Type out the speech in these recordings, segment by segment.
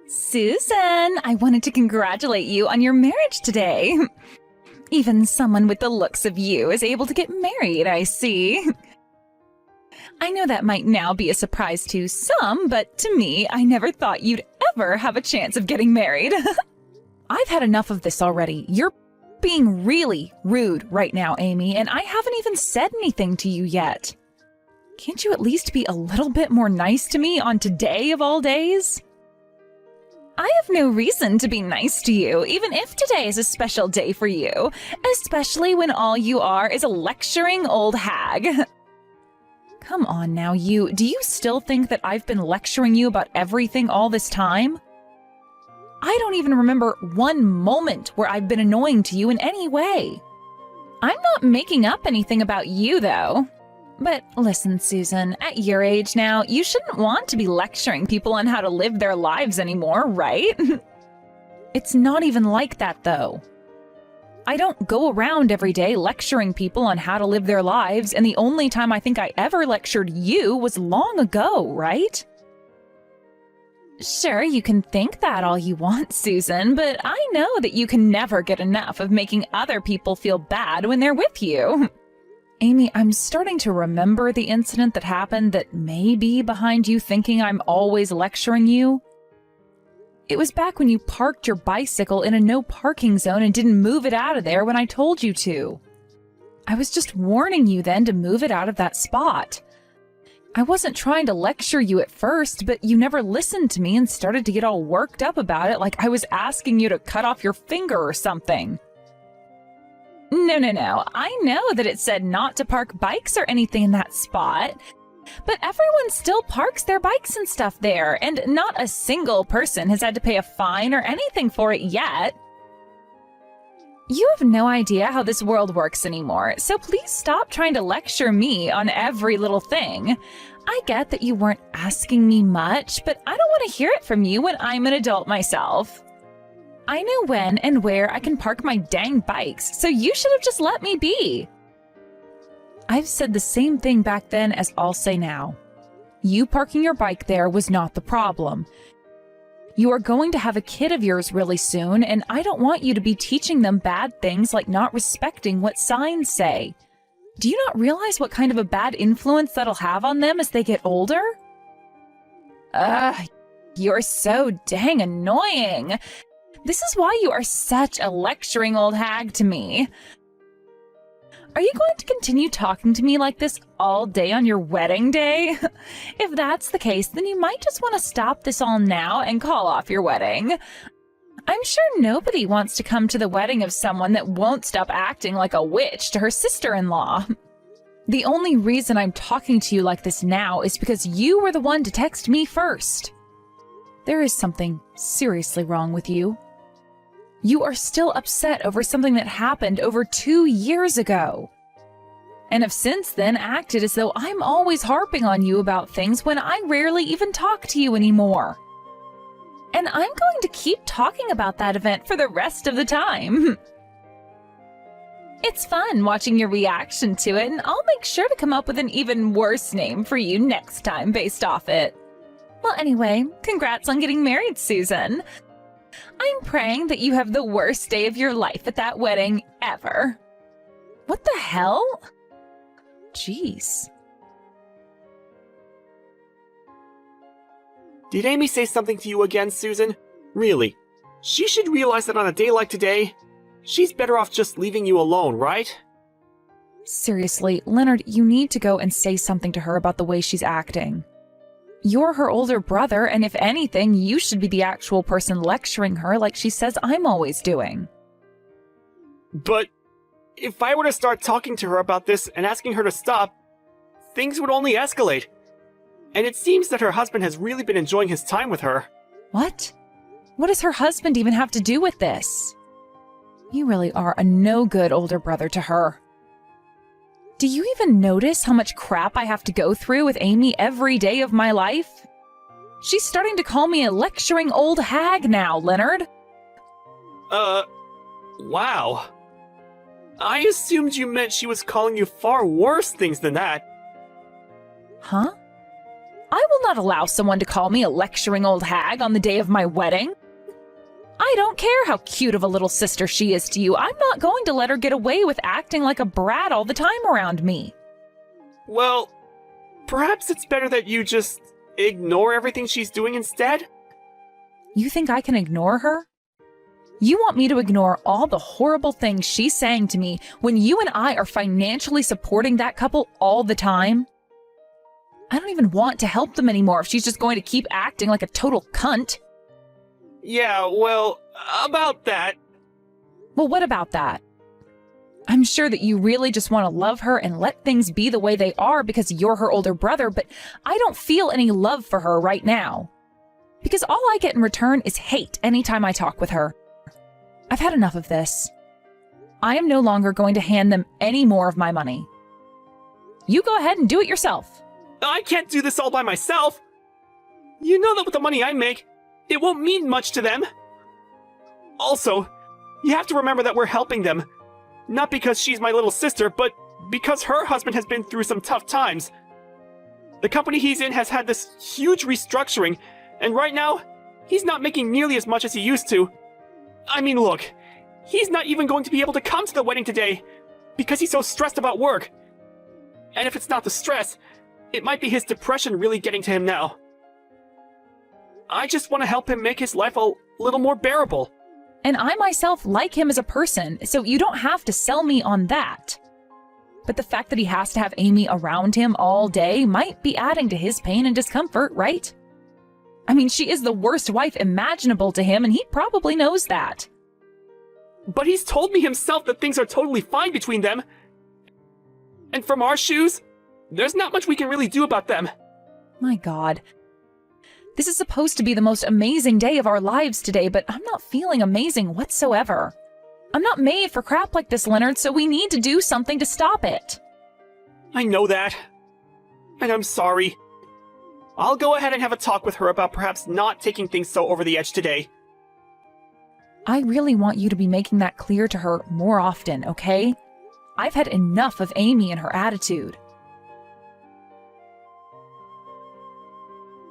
Susan, I wanted to congratulate you on your marriage today. Even someone with the looks of you is able to get married, I see. I know that might now be a surprise to some, but to me, I never thought you'd ever have a chance of getting married. I've had enough of this already. You're being really rude right now, Amy, and I haven't even said anything to you yet. Can't you at least be a little bit more nice to me on today of all days? I have no reason to be nice to you, even if today is a special day for you, especially when all you are is a lecturing old hag. Come on now, do you still think that I've been lecturing you about everything all this time? I don't even remember one moment where I've been annoying to you in any way. I'm not making up anything about you, though. But listen, Susan, at your age now, you shouldn't want to be lecturing people on how to live their lives anymore, right? It's not even like that, though. I don't go around every day lecturing people on how to live their lives, and the only time I think I ever lectured you was long ago, right? Sure, you can think that all you want, Susan, but I know that you can never get enough of making other people feel bad when they're with you. Amy, I'm starting to remember the incident that happened that may be behind you thinking I'm always lecturing you. It was back when you parked your bicycle in a no parking zone and didn't move it out of there when I told you to. I was just warning you then to move it out of that spot. I wasn't trying to lecture you at first, but you never listened to me and started to get all worked up about it like I was asking you to cut off your finger or something. No. I know that it said not to park bikes or anything in that spot, but everyone still parks their bikes and stuff there, and not a single person has had to pay a fine or anything for it yet. You have no idea how this world works anymore, so please stop trying to lecture me on every little thing. I get that you weren't asking me much, but I don't want to hear it from you when I'm an adult myself. I know when and where I can park my dang bikes, so you should have just let me be. I've said the same thing back then as I'll say now. You parking your bike there was not the problem. You are going to have a kid of yours really soon, and I don't want you to be teaching them bad things like not respecting what signs say. Do you not realize what kind of a bad influence that'll have on them as they get older? You're so dang annoying. This is why you are such a lecturing old hag to me. Are you going to continue talking to me like this all day on your wedding day? If that's the case, then you might just want to stop this all now and call off your wedding. I'm sure nobody wants to come to the wedding of someone that won't stop acting like a witch to her sister-in-law. The only reason I'm talking to you like this now is because you were the one to text me first. There is something seriously wrong with you. You are still upset over something that happened over 2 years ago, and have since then acted as though I'm always harping on you about things when I rarely even talk to you anymore. And I'm going to keep talking about that event for the rest of the time. It's fun watching your reaction to it, and I'll make sure to come up with an even worse name for you next time based off it. Well, anyway, congrats on getting married, Susan. I'm praying that you have the worst day of your life at that wedding ever. What the hell? Jeez. Did Amy say something to you again, Susan? Really? She should realize that on a day like today, she's better off just leaving you alone, right? Seriously, Leonard, you need to go and say something to her about the way she's acting. You're her older brother, and if anything, you should be the actual person lecturing her like she says I'm always doing. But if I were to start talking to her about this and asking her to stop, things would only escalate. And it seems that her husband has really been enjoying his time with her. What? What does her husband even have to do with this? You really are a no-good older brother to her. Do you even notice how much crap I have to go through with Amy every day of my life? She's starting to call me a lecturing old hag now, Leonard. Wow. I assumed you meant she was calling you far worse things than that. Huh? I will not allow someone to call me a lecturing old hag on the day of my wedding. I don't care how cute of a little sister she is to you. I'm not going to let her get away with acting like a brat all the time around me. Well, perhaps it's better that you just ignore everything she's doing instead? You think I can ignore her? You want me to ignore all the horrible things she's saying to me when you and I are financially supporting that couple all the time? I don't even want to help them anymore if she's just going to keep acting like a total cunt. Yeah, well, about that. Well, what about that? I'm sure that you really just want to love her and let things be the way they are because you're her older brother, but I don't feel any love for her right now. Because all I get in return is hate anytime I talk with her. I've had enough of this. I am no longer going to hand them any more of my money. You go ahead and do it yourself. I can't do this all by myself. You know that with the money I make, it won't mean much to them. Also, you have to remember that we're helping them. Not because she's my little sister, but because her husband has been through some tough times. The company he's in has had this huge restructuring, and right now, he's not making nearly as much as he used to. I mean, look, he's not even going to be able to come to the wedding today because he's so stressed about work. And if it's not the stress, it might be his depression really getting to him now. I just want to help him make his life a little more bearable. And I myself like him as a person, so you don't have to sell me on that. But the fact that he has to have Amy around him all day might be adding to his pain and discomfort, right? I mean, she is the worst wife imaginable to him, and he probably knows that. But he's told me himself that things are totally fine between them. And from our shoes, there's not much we can really do about them. My God. This is supposed to be the most amazing day of our lives today, but I'm not feeling amazing whatsoever. I'm not made for crap like this, Leonard, so we need to do something to stop it. I know that. And I'm sorry. I'll go ahead and have a talk with her about perhaps not taking things so over the edge today. I really want you to be making that clear to her more often, okay? I've had enough of Amy and her attitude.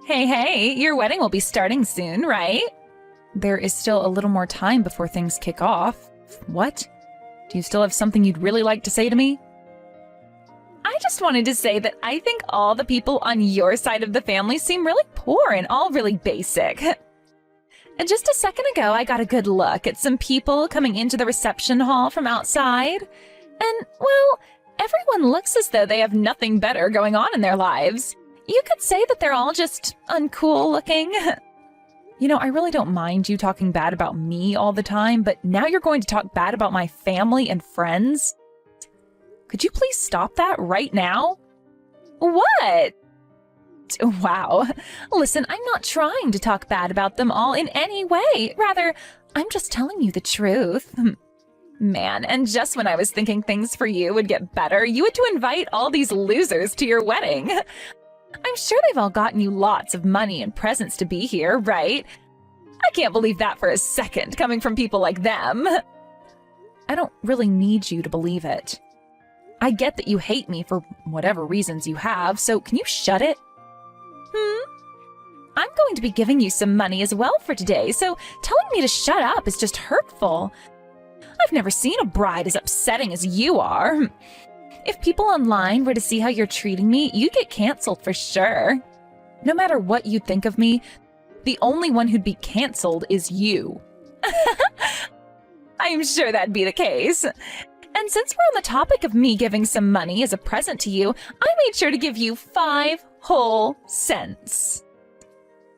Hey, your wedding will be starting soon, right? There is still a little more time before things kick off. What? Do you still have something you'd really like to say to me? I just wanted to say that I think all the people on your side of the family seem really poor and all really basic. And just a second ago, I got a good look at some people coming into the reception hall from outside. And, well, everyone looks as though they have nothing better going on in their lives. You could say that they're all just uncool looking. You know, I really don't mind you talking bad about me all the time, but now you're going to talk bad about my family and friends? Could you please stop that right now? What? Wow. Listen, I'm not trying to talk bad about them all in any way. Rather, I'm just telling you the truth. Man, and just when I was thinking things for you would get better, you had to invite all these losers to your wedding. I'm sure they've all gotten you lots of money and presents to be here, right? I can't believe that for a second, coming from people like them. I don't really need you to believe it. I get that you hate me for whatever reasons you have, so can you shut it? I'm going to be giving you some money as well for today, so telling me to shut up is just hurtful. I've never seen a bride as upsetting as you are. If people online were to see how you're treating me, you'd get canceled for sure. No matter what you think of me, the only one who'd be canceled is you. I'm sure that'd be the case. And since we're on the topic of me giving some money as a present to you, I made sure to give you 5 whole cents.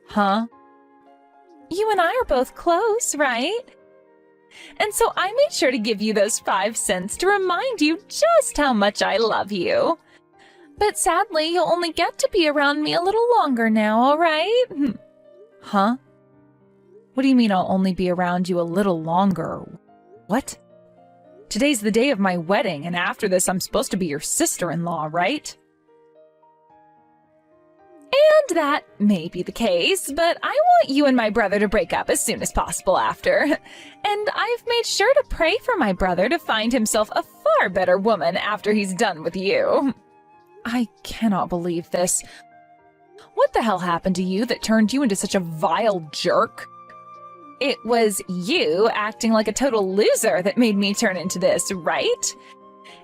Huh? You and I are both close, right? And so I made sure to give you those 5 cents to remind you just how much I love you. But sadly, you'll only get to be around me a little longer now, all right? Huh? What do you mean I'll only be around you a little longer? What? Today's the day of my wedding, and after this I'm supposed to be your sister-in-law, right? And that may be the case, but I want you and my brother to break up as soon as possible after. And I've made sure to pray for my brother to find himself a far better woman after he's done with you. I cannot believe this. What the hell happened to you that turned you into such a vile jerk? It was you acting like a total loser that made me turn into this, right?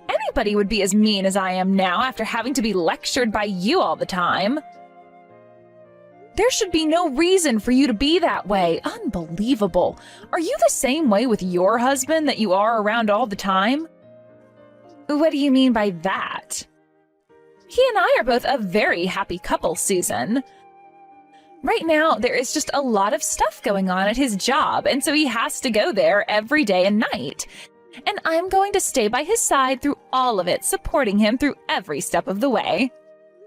Anybody would be as mean as I am now after having to be lectured by you all the time. There should be no reason for you to be that way. Unbelievable. Are you the same way with your husband that you are around all the time? What do you mean by that? He and I are both a very happy couple, Susan. Right now, there is just a lot of stuff going on at his job, and so he has to go there every day and night. And I'm going to stay by his side through all of it, supporting him through every step of the way.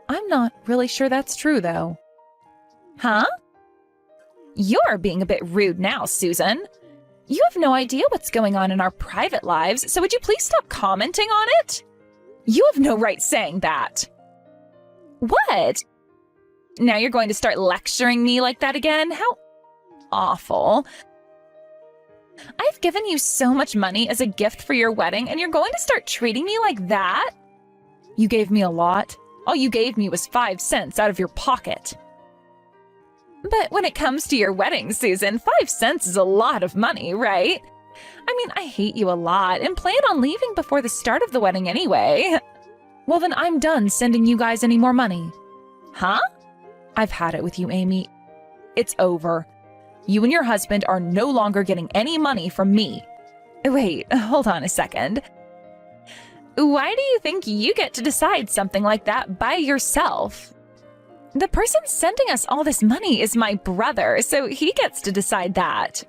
I'm not really sure that's true, though. Huh? You're being a bit rude now, Susan. You have no idea what's going on in our private lives, so would you please stop commenting on it? You have no right saying that. What? Now you're going to start lecturing me like that again? How awful. I've given you so much money as a gift for your wedding, and you're going to start treating me like that? You gave me a lot. All you gave me was 5 cents out of your pocket. But when it comes to your wedding, Susan, 5 cents is a lot of money, right? I mean, I hate you a lot and plan on leaving before the start of the wedding anyway. Well, then I'm done sending you guys any more money. Huh? I've had it with you, Amy. It's over. You and your husband are no longer getting any money from me. Wait, hold on a second. Why do you think you get to decide something like that by yourself? The person sending us all this money is my brother, so he gets to decide that.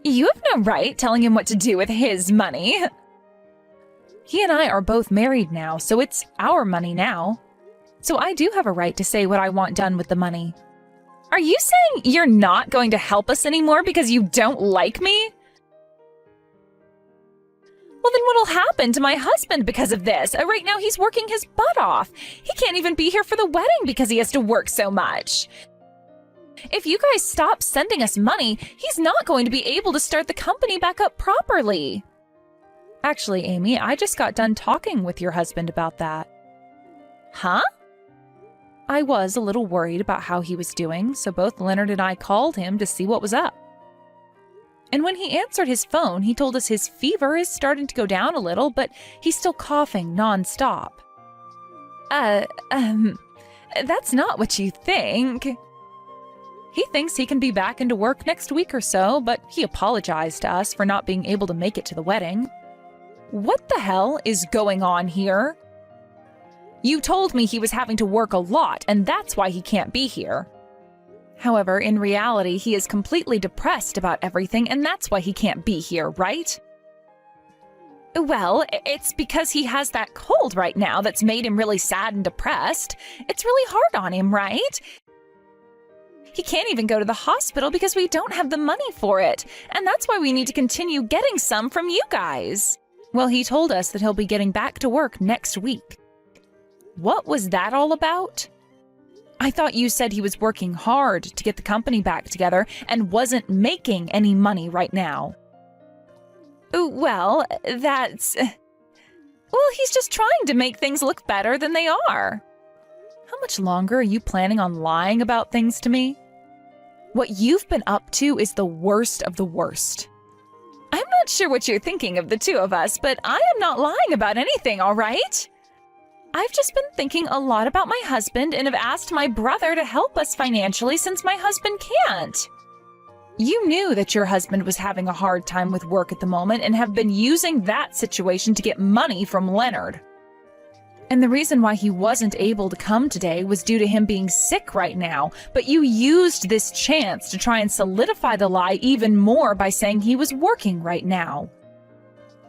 You have no right telling him what to do with his money. He and I are both married now, so it's our money now. So I do have a right to say what I want done with the money. Are you saying you're not going to help us anymore because you don't like me? Well, then what'll happen to my husband because of this? Right now he's working his butt off. He can't even be here for the wedding because he has to work so much. If you guys stop sending us money, he's not going to be able to start the company back up properly. Actually, Amy, I just got done talking with your husband about that. Huh? I was a little worried about how he was doing, so both Leonard and I called him to see what was up. And when he answered his phone, he told us his fever is starting to go down a little, but he's still coughing nonstop. That's not what you think. He thinks he can be back into work next week or so, but he apologized to us for not being able to make it to the wedding. What the hell is going on here? You told me he was having to work a lot, and that's why he can't be here. However, in reality, he is completely depressed about everything, and that's why he can't be here, right? Well, it's because he has that cold right now that's made him really sad and depressed. It's really hard on him, right? He can't even go to the hospital because we don't have the money for it, and that's why we need to continue getting some from you guys. Well, he told us that he'll be getting back to work next week. What was that all about? I thought you said he was working hard to get the company back together and wasn't making any money right now. Well, that's... Well, he's just trying to make things look better than they are. How much longer are you planning on lying about things to me? What you've been up to is the worst of the worst. I'm not sure what you're thinking of the two of us, but I am not lying about anything, all right? I've just been thinking a lot about my husband and have asked my brother to help us financially since my husband can't. You knew that your husband was having a hard time with work at the moment and have been using that situation to get money from Leonard. And the reason why he wasn't able to come today was due to him being sick right now, but you used this chance to try and solidify the lie even more by saying he was working right now.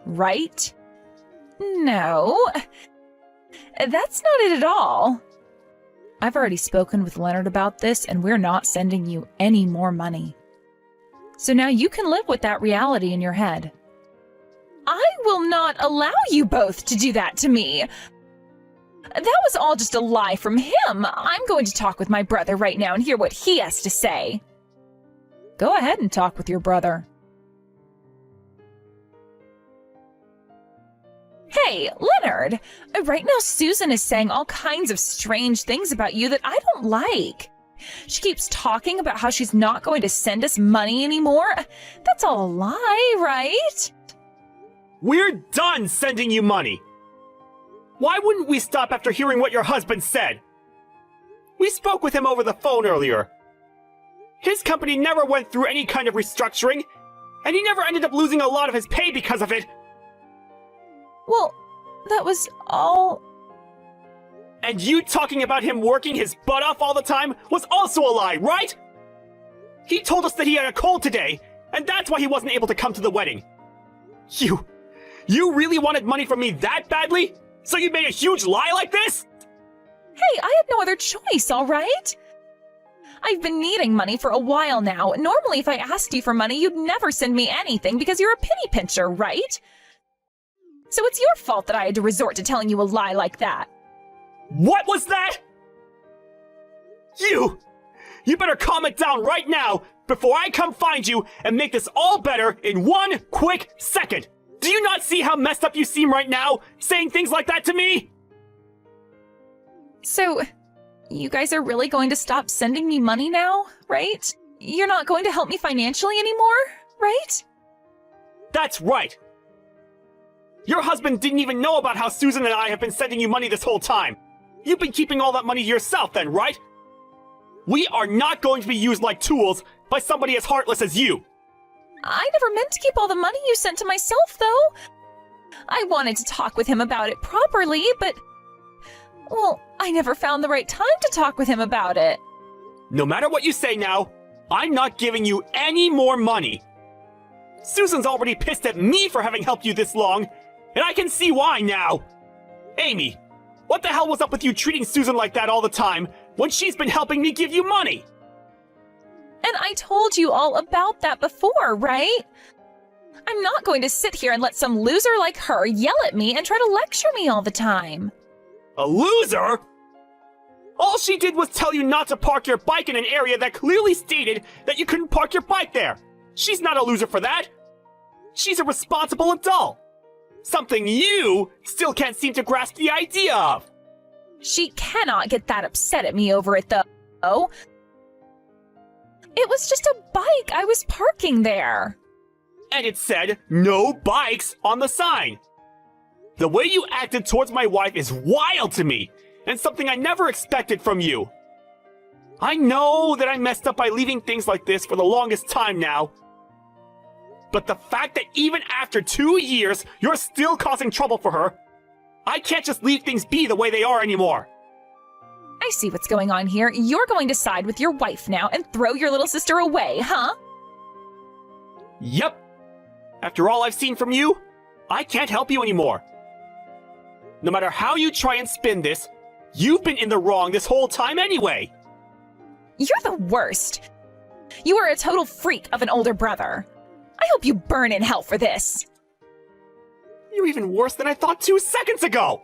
Right? No. That's not it at all. I've already spoken with Leonard about this, and we're not sending you any more money. So now you can live with that reality in your head. I will not allow you both to do that to me. That was all just a lie from him. I'm going to talk with my brother right now and hear what he has to say. Go ahead and talk with your brother. Hey, Hey, Leonard! Right now Susan is saying all kinds of strange things about you that I don't like. She keeps talking about how she's not going to send us money anymore. That's all a lie, right? We're done sending you money! Why wouldn't we stop after hearing what your husband said? We spoke with him over the phone earlier. His company never went through any kind of restructuring, and he never ended up losing a lot of his pay because of it. Well, that was all... And you talking about him working his butt off all the time was also a lie, right? He told us that he had a cold today, and that's why he wasn't able to come to the wedding. You really wanted money from me that badly? So you made a huge lie like this? Hey, I had no other choice, all right? I've been needing money for a while now. Normally, if I asked you for money, you'd never send me anything because you're a penny pincher, right? So it's your fault that I had to resort to telling you a lie like that. What was that? You better calm it down right now before I come find you and make this all better in one quick second. Do you not see how messed up you seem right now, saying things like that to me? So, you guys are really going to stop sending me money now, right? You're not going to help me financially anymore, right? That's right. Your husband didn't even know about how Susan and I have been sending you money this whole time. You've been keeping all that money to yourself then, right? We are not going to be used like tools by somebody as heartless as you. I never meant to keep all the money you sent to myself, though. I wanted to talk with him about it properly, but... well, I never found the right time to talk with him about it. No matter what you say now, I'm not giving you any more money. Susan's already pissed at me for having helped you this long, and I can see why now. Amy, what the hell was up with you treating Susan like that all the time when she's been helping me give you money? And I told you all about that before, right? I'm not going to sit here and let some loser like her yell at me and try to lecture me all the time. A loser? All she did was tell you not to park your bike in an area that clearly stated that you couldn't park your bike there. She's not a loser for that. She's a responsible adult. Something you still can't seem to grasp the idea of. She cannot get that upset at me over it, though. It was just a bike. I was parking there. And it said, "No bikes" on the sign. The way you acted towards my wife is wild to me, and something I never expected from you. I know that I messed up by leaving things like this for the longest time now. But the fact that even after 2 years, you're still causing trouble for her, I can't just leave things be the way they are anymore. I see what's going on here. You're going to side with your wife now and throw your little sister away, huh? Yep. After all I've seen from you, I can't help you anymore. No matter how you try and spin this, you've been in the wrong this whole time anyway. You're the worst. You are a total freak of an older brother. I hope you burn in hell for this. You're even worse than I thought 2 seconds ago.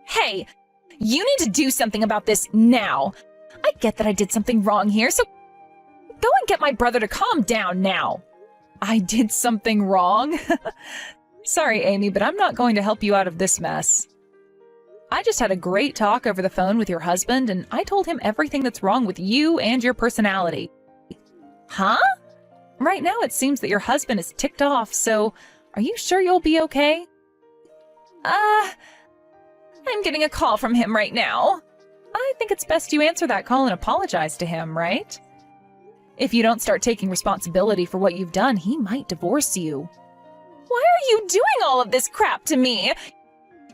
Hey, you need to do something about this now. I get that I did something wrong here, so go and get my brother to calm down now. I did something wrong? Sorry, Amy, but I'm not going to help you out of this mess. I just had a great talk over the phone with your husband, and I told him everything that's wrong with you and your personality. Huh? Right now it seems that your husband is ticked off, so are you sure you'll be okay? I'm getting a call from him right now. I think it's best you answer that call and apologize to him, right? If you don't start taking responsibility for what you've done, he might divorce you. Why are you doing all of this crap to me?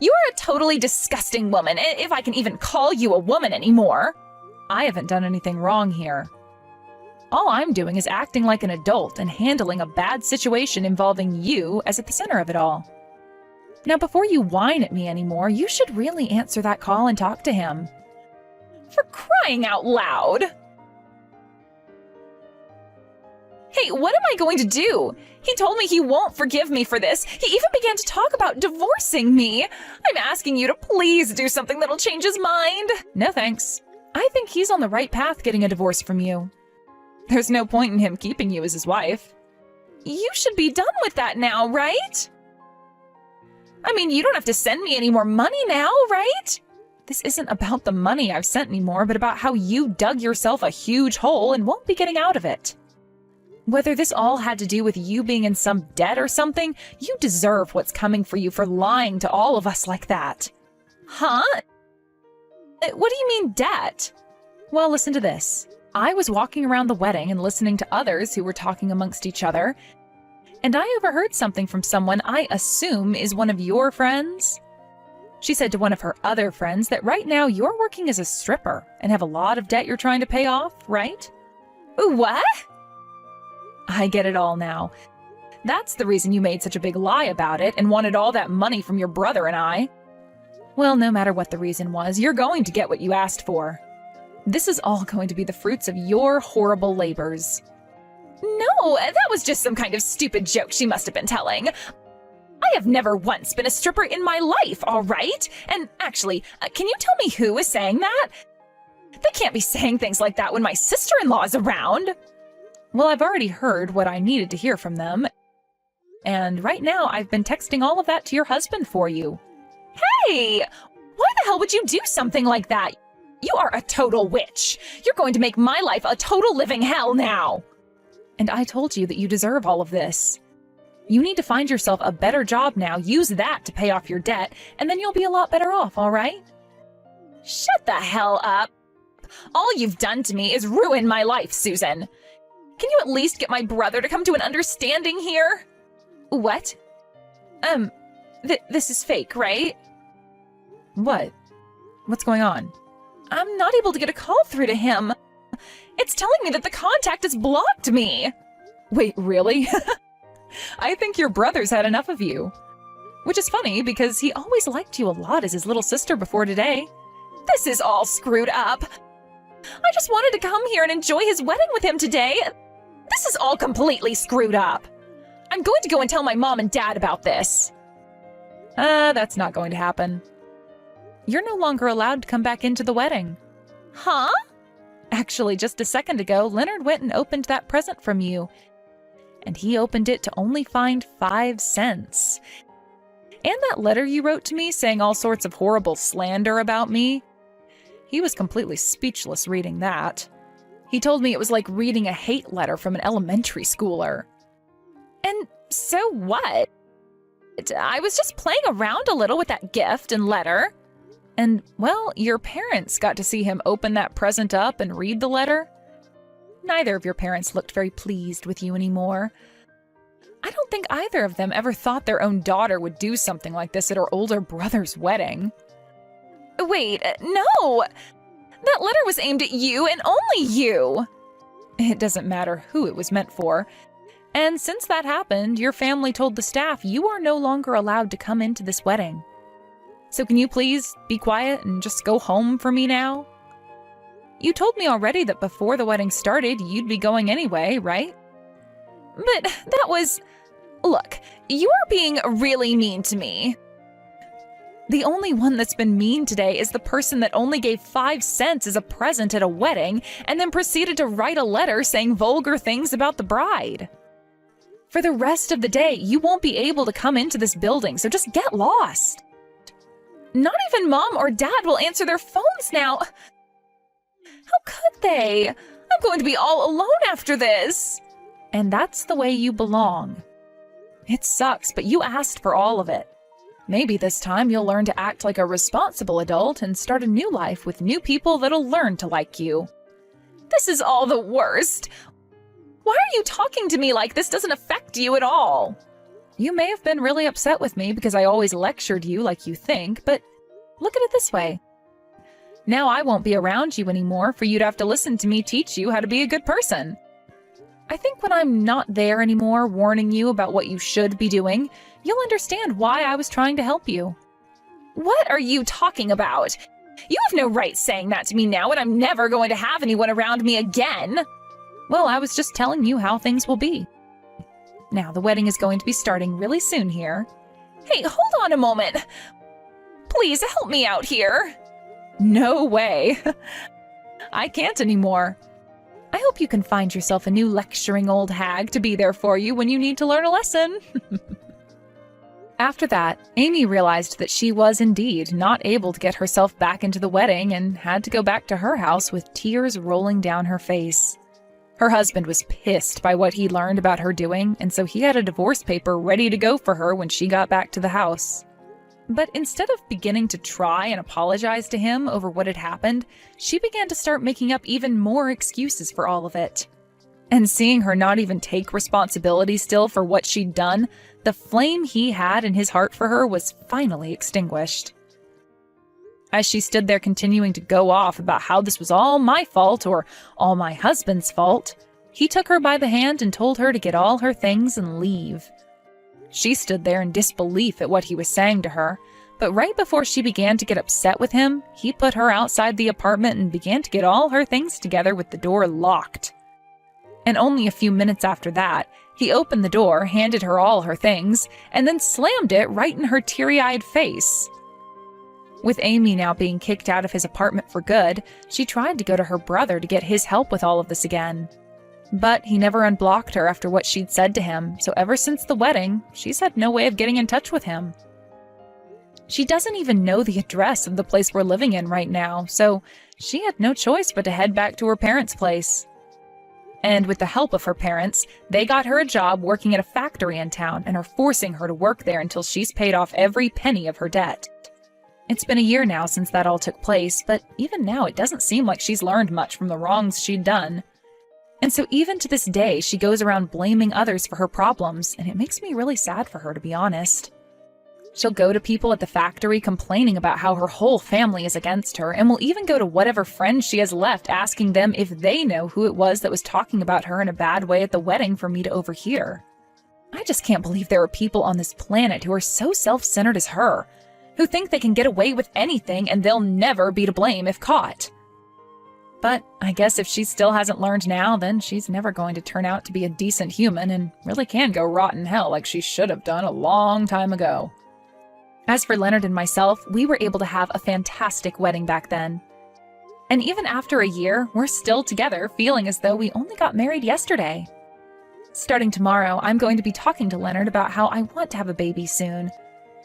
You are a totally disgusting woman, if I can even call you a woman anymore. I haven't done anything wrong here. All I'm doing is acting like an adult and handling a bad situation involving you as at the center of it all. Now, before you whine at me anymore, you should really answer that call and talk to him. For crying out loud! Hey, what am I going to do? He told me he won't forgive me for this. He even began to talk about divorcing me. I'm asking you to please do something that'll change his mind. No thanks. I think he's on the right path getting a divorce from you. There's no point in him keeping you as his wife. You should be done with that now, right? I mean, you don't have to send me any more money now, right? This isn't about the money I've sent anymore, but about how you dug yourself a huge hole and won't be getting out of it. Whether this all had to do with you being in some debt or something, you deserve what's coming for you for lying to all of us like that. Huh? What do you mean, debt? Well, listen to this. I was walking around the wedding and listening to others who were talking amongst each other, and I overheard something from someone I assume is one of your friends. She said to one of her other friends that right now you're working as a stripper and have a lot of debt you're trying to pay off, right? What? I get it all now. That's the reason you made such a big lie about it and wanted all that money from your brother and I. Well, no matter what the reason was, you're going to get what you asked for. This is all going to be the fruits of your horrible labors. No, that was just some kind of stupid joke she must have been telling. I have never once been a stripper in my life, all right? And actually, can you tell me who is saying that? They can't be saying things like that when my sister-in-law is around. Well, I've already heard what I needed to hear from them. And right now, I've been texting all of that to your husband for you. Hey! Why the hell would you do something like that? You are a total witch. You're going to make my life a total living hell now. And I told you that you deserve all of this. You need to find yourself a better job now, use that to pay off your debt, and then you'll be a lot better off, all right? Shut the hell up. All you've done to me is ruin my life, Susan. Can you at least get my brother to come to an understanding here? What? This is fake, right? What? What's going on? I'm not able to get a call through to him. It's telling me that the contact has blocked me. Wait, really? I think your brother's had enough of you. Which is funny because he always liked you a lot as his little sister before today. This is all screwed up. I just wanted to come here and enjoy his wedding with him today. This is all completely screwed up. I'm going to go and tell my mom and dad about this. That's not going to happen. You're no longer allowed to come back into the wedding. Huh? Actually, just a second ago, Leonard went and opened that present from you. And he opened it to only find 5 cents. And that letter you wrote to me saying all sorts of horrible slander about me. He was completely speechless reading that. He told me it was like reading a hate letter from an elementary schooler. And so what? I was just playing around a little with that gift and letter. And, well, your parents got to see him open that present up and read the letter. Neither of your parents looked very pleased with you anymore. I don't think either of them ever thought their own daughter would do something like this at her older brother's wedding. Wait, no! That letter was aimed at you and only you! It doesn't matter who it was meant for. And since that happened, your family told the staff you are no longer allowed to come into this wedding. So can you please be quiet and just go home for me now? You told me already that before the wedding started, you'd be going anyway, right? But that was... Look, you are being really mean to me. The only one that's been mean today is the person that only gave 5 cents as a present at a wedding and then proceeded to write a letter saying vulgar things about the bride. For the rest of the day, you won't be able to come into this building, so just get lost. Not even Mom or Dad will answer their phones now. How could they? I'm going to be all alone after this. And that's the way you belong. It sucks, but you asked for all of it. Maybe this time you'll learn to act like a responsible adult and start a new life with new people that'll learn to like you. This is all the worst. Why are you talking to me like this doesn't affect you at all? You may have been really upset with me because I always lectured you like you think, but look at it this way. Now I won't be around you anymore for you to have to listen to me teach you how to be a good person. I think when I'm not there anymore warning you about what you should be doing, you'll understand why I was trying to help you. What are you talking about? You have no right saying that to me now, and I'm never going to have anyone around me again. Well, I was just telling you how things will be. Now, the wedding is going to be starting really soon here. Hey, hold on a moment. Please help me out here. No way. I can't anymore. I hope you can find yourself a new lecturing old hag to be there for you when you need to learn a lesson." After that, Amy realized that she was indeed not able to get herself back into the wedding and had to go back to her house with tears rolling down her face. Her husband was pissed by what he learned about her doing, and so he had a divorce paper ready to go for her when she got back to the house. But instead of beginning to try and apologize to him over what had happened, she began to start making up even more excuses for all of it. And seeing her not even take responsibility still for what she'd done, the flame he had in his heart for her was finally extinguished. As she stood there continuing to go off about how this was all my fault or all my husband's fault, he took her by the hand and told her to get all her things and leave. She stood there in disbelief at what he was saying to her, but right before she began to get upset with him, he put her outside the apartment and began to get all her things together with the door locked. And only a few minutes after that, he opened the door, handed her all her things, and then slammed it right in her teary-eyed face. With Amy now being kicked out of his apartment for good, she tried to go to her brother to get his help with all of this again. But he never unblocked her after what she'd said to him, so ever since the wedding, she's had no way of getting in touch with him. She doesn't even know the address of the place we're living in right now, so she had no choice but to head back to her parents' place. And with the help of her parents, they got her a job working at a factory in town and are forcing her to work there until she's paid off every penny of her debt. It's been a year now since that all took place, but even now it doesn't seem like she's learned much from the wrongs she'd done. And so even to this day, she goes around blaming others for her problems, and it makes me really sad for her, to be honest. She'll go to people at the factory complaining about how her whole family is against her, and will even go to whatever friends she has left asking them if they know who it was that was talking about her in a bad way at the wedding for me to overhear. I just can't believe there are people on this planet who are so self-centered as her, who think they can get away with anything and they'll never be to blame if caught. But I guess if she still hasn't learned now, then she's never going to turn out to be a decent human and really can go rot in hell like she should have done a long time ago. As for Leonard and myself, we were able to have a fantastic wedding back then. And even after a year, we're still together, feeling as though we only got married yesterday. Starting tomorrow, I'm going to be talking to Leonard about how I want to have a baby soon.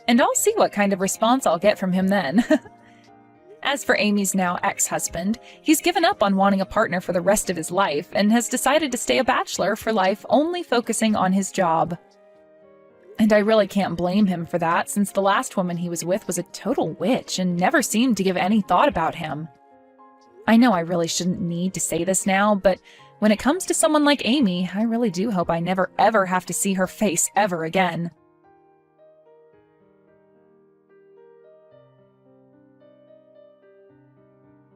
And I'll see what kind of response I'll get from him then. As for Amy's now ex-husband, he's given up on wanting a partner for the rest of his life and has decided to stay a bachelor for life, only focusing on his job. And I really can't blame him for that, since the last woman he was with was a total witch and never seemed to give any thought about him. I know I really shouldn't need to say this now, but when it comes to someone like Amy, I really do hope I never ever have to see her face ever again.